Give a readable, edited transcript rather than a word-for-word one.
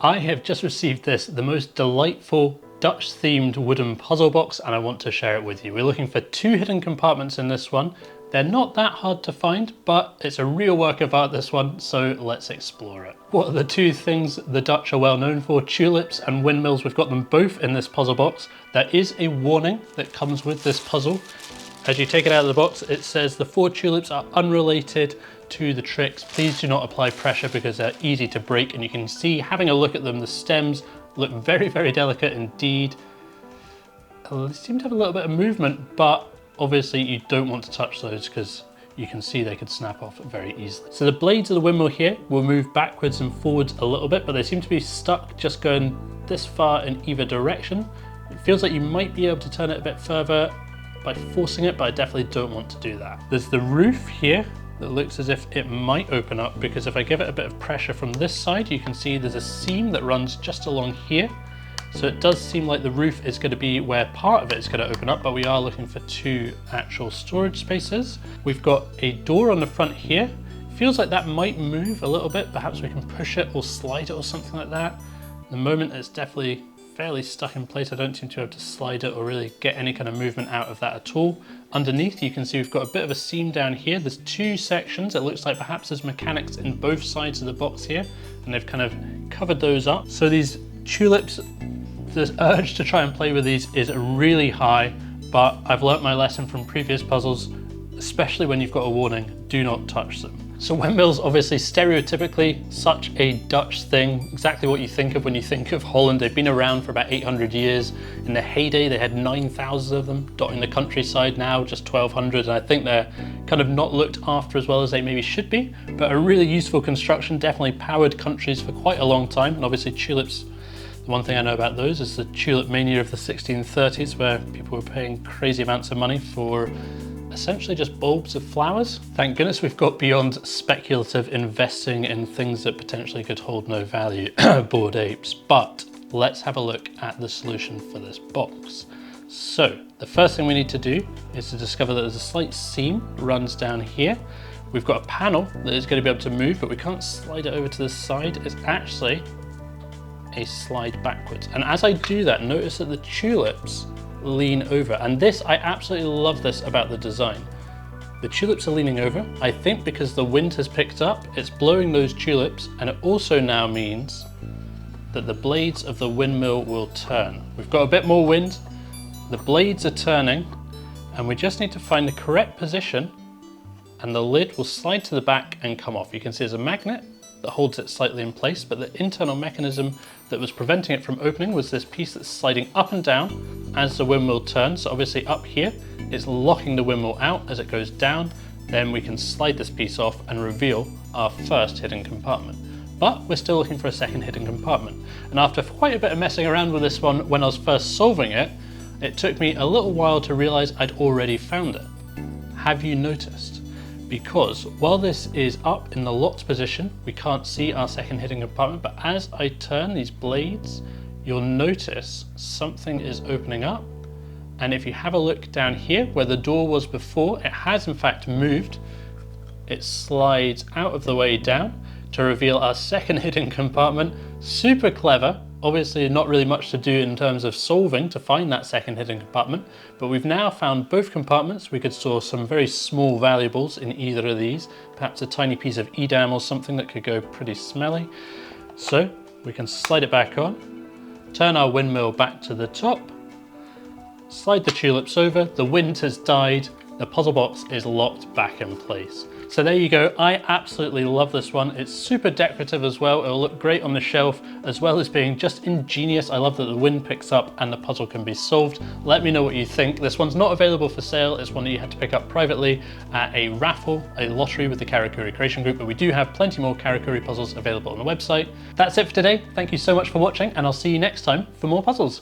I have just received the most delightful Dutch themed wooden puzzle box, and I want to share it with you. We're looking for 2 hidden compartments in this one. They're not that hard to find, but it's a real work of art, this one, so let's explore it. What are the 2 things the Dutch are well known for? Tulips and windmills. We've got them both in this puzzle box. There is a warning that comes with this puzzle. As you take it out of the box, it says the 4 tulips are unrelated to the tricks. Please do not apply pressure because they're easy to break, and you can see, having a look at them, the stems look very, very delicate indeed. They seem to have a little bit of movement, but obviously you don't want to touch those because you can see they could snap off very easily. So the blades of the windmill here will move backwards and forwards a little bit, but they seem to be stuck just going this far in either direction. It feels like you might be able to turn it a bit further by forcing it, but I definitely don't want to do that. There's the roof here that looks as if it might open up, because if I give it a bit of pressure from this side, you can see there's a seam that runs just along here. So it does seem like the roof is going to be where part of it is going to open up, but we are looking for 2 actual storage spaces. We've got a door on the front here. It feels like that might move a little bit. Perhaps we can push it or slide it or something like that. At the moment it's definitely fairly stuck in place. I don't seem to be able to slide it or really get any kind of movement out of that at all. Underneath, you can see we've got a bit of a seam down here. There's 2 sections. It looks like perhaps there's mechanics in both sides of the box here, and they've kind of covered those up. So these tulips, the urge to try and play with these is really high, but I've learnt my lesson from previous puzzles, especially when you've got a warning, do not touch them. So windmills, obviously stereotypically such a Dutch thing, exactly what you think of when you think of Holland. They've been around for about 800 years. In their heyday, they had 9,000 of them dotting the countryside, now just 1,200. And I think they're kind of not looked after as well as they maybe should be, but a really useful construction, definitely powered countries for quite a long time. And obviously tulips, the one thing I know about those is the tulip mania of the 1630s, where people were paying crazy amounts of money for essentially just bulbs of flowers. Thank goodness we've got beyond speculative investing in things that potentially could hold no value, bored apes. But let's have a look at the solution for this box. So the first thing we need to do is to discover that there's a slight seam that runs down here. We've got a panel that is going to be able to move, but we can't slide it over to the side. It's actually a slide backwards. And as I do that, notice that the tulips lean over, and this, I absolutely love this about the design. The tulips are leaning over, I think because the wind has picked up, it's blowing those tulips, and it also now means that the blades of the windmill will turn. We've got a bit more wind, the blades are turning, and we just need to find the correct position, and the lid will slide to the back and come off. You can see there's a magnet that holds it slightly in place, but the internal mechanism that was preventing it from opening was this piece that's sliding up and down as the windmill turns. So obviously up here, it's locking the windmill out as it goes down. Then we can slide this piece off and reveal our first hidden compartment. But we're still looking for a second hidden compartment. And after quite a bit of messing around with this one, when I was first solving it, it took me a little while to realize I'd already found it. Have you noticed? Because while this is up in the locked position, we can't see our second hidden compartment, but as I turn these blades, you'll notice something is opening up. And if you have a look down here where the door was before, it has in fact moved. It slides out of the way down to reveal our second hidden compartment. Super clever. Obviously not really much to do in terms of solving to find that second hidden compartment, but we've now found both compartments. We could store some very small valuables in either of these, perhaps a tiny piece of Edam or something that could go pretty smelly. So we can slide it back on, turn our windmill back to the top, slide the tulips over, the wind has died, the puzzle box is locked back in place. So there you go, I absolutely love this one. It's super decorative as well. It'll look great on the shelf, as well as being just ingenious. I love that the wind picks up and the puzzle can be solved. Let me know what you think. This one's not available for sale. It's one that you had to pick up privately at a raffle, a lottery with the Karakuri Creation Group, but we do have plenty more Karakuri puzzles available on the website. That's it for today. Thank you so much for watching, and I'll see you next time for more puzzles.